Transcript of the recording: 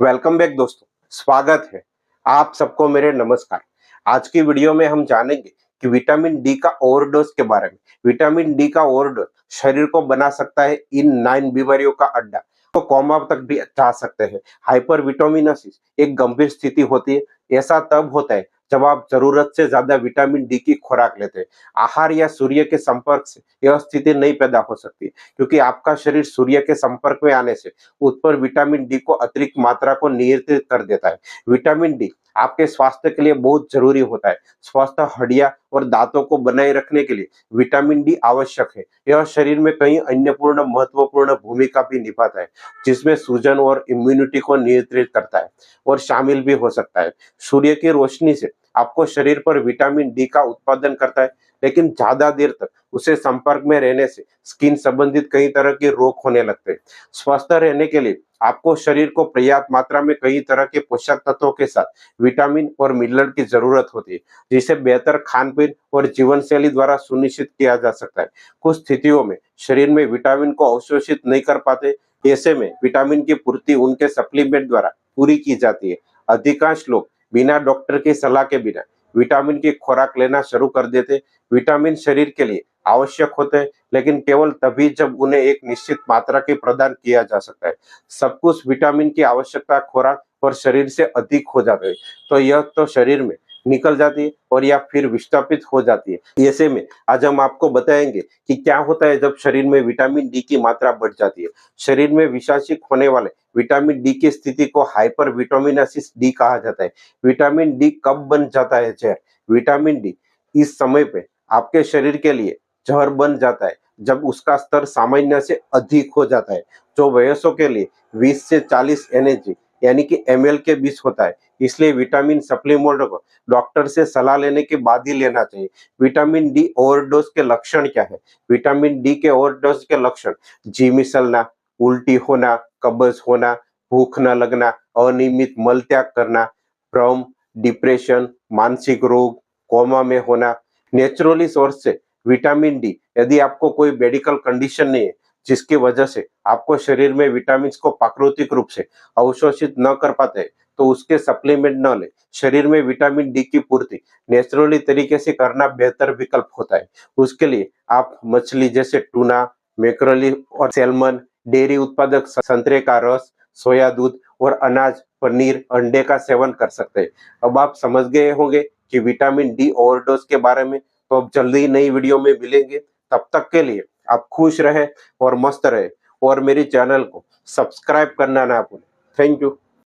Welcome back दोस्तों, स्वागत है आप सबको मेरे नमस्कार। आज की वीडियो में हम जानेंगे कि विटामिन डी का ओवरडोज के बारे में। विटामिन डी का ओवरडोज शरीर को बना सकता है इन 9 बीमारियों का अड्डा, तो कोमा तक भी जा सकते हैं। हाइपर विटामिनोसिस एक गंभीर स्थिति होती है। ऐसा तब होता है जब आप जरूरत से ज्यादा विटामिन डी की खुराक लेते हैं। आहार या सूर्य के संपर्क से यह स्थिति नहीं पैदा हो सकती, क्योंकि आपका शरीर सूर्य के संपर्क में आने से उत्पन्न विटामिन डी को अतिरिक्त मात्रा को नियंत्रित कर देता है। विटामिन डी आपके स्वास्थ्य के लिए बहुत जरूरी होता है। स्वस्थ हड्डियां और दांतों को बनाए रखने के लिए विटामिन डी आवश्यक है। यह शरीर में कई अन्य पूर्ण महत्वपूर्ण भूमिका भी निभाता है, जिसमें सूजन और इम्यूनिटी को नियंत्रित करता है और शामिल भी हो सकता है। सूर्य की रोशनी से आपको शरीर पर विटामिन डी का उत्पादन करता है, लेकिन ज्यादा देर तक उसे संपर्क में रहने से स्किन संबंधित कई तरह के रोग होने लगते हैं। स्वस्थ रहने के लिए आपको शरीर को पर्याप्त मात्रा में कई तरह के पोषक तत्वों के साथ विटामिन और मिनरल की जरूरत होती है, जिसे बेहतर खान पीन और जीवन शैली द्वारा सुनिश्चित किया जा सकता है। कुछ स्थितियों में शरीर में विटामिन को अवशोषित नहीं कर पाते, ऐसे में विटामिन की पूर्ति उनके सप्लीमेंट द्वारा पूरी की जाती है। अधिकांश लोग बिना डॉक्टर की सलाह के बिना विटामिन की खुराक लेना शुरू कर देते। विटामिन शरीर के लिए आवश्यक होते हैं, लेकिन केवल तभी जब उन्हें एक निश्चित मात्रा के प्रदान किया जा सकता है। सब कुछ विटामिन की आवश्यकता खुराक और शरीर से अधिक हो जाता है, तो यह तो शरीर में निकल जाती है और या फिर विस्थापित हो जाती है। ऐसे में आज हम आपको बताएंगे कि क्या होता है जब शरीर में विटामिन डी की मात्रा बढ़ जाती है। शरीर में विषाशिक होने वाले विटामिन डी की स्थिति को हाइपर विटामिनोसिस डी कहा जाता है। विटामिन डी कब बन जाता है जहर? विटामिन डी इस समय पे आपके शरीर के लिए जहर बन जाता है जब उसका स्तर सामान्य से अधिक हो जाता है, जो वयस्कों के लिए 20 से 40 एनएजी यानी कि एमएल के बीच होता है। इसलिए विटामिन सप्लीमेंट को डॉक्टर से सलाह लेने के बाद ही लेना चाहिए। विटामिन डी ओवरडोज के लक्षण क्या है? विटामिन डी के ओवरडोज के लक्षण जी मिसलना, उल्टी होना, कब्ज होना, भूख न लगना, अनियमित मल त्याग करना, भ्रम, डिप्रेशन, मानसिक रोग, कोमा में होना। नेचुरली सोर्स से विटामिन डी, यदि आपको कोई मेडिकल कंडीशन नहीं है जिसकी वजह से आपको शरीर में विटामिन को प्राकृतिक रूप से अवशोषित न कर पाते, तो उसके सप्लीमेंट न ले। शरीर में विटामिन डी की पूर्ति नेचुरली तरीके से करना बेहतर विकल्प होता है। उसके लिए आप मछली जैसे टूना, मैक्रोली और सैल्मन, डेयरी उत्पादक संतरे का रस, सोया दूध और अनाज, पनीर, अंडे का सेवन कर सकते हैं। अब आप समझ गए होंगे कि विटामिन डी ओवरडोज के बारे में। तो अब जल्दी ही नई वीडियो में मिलेंगे। तब तक के लिए आप खुश रहे और मस्त रहे, और मेरे चैनल को सब्सक्राइब करना ना भूलें। Thank you.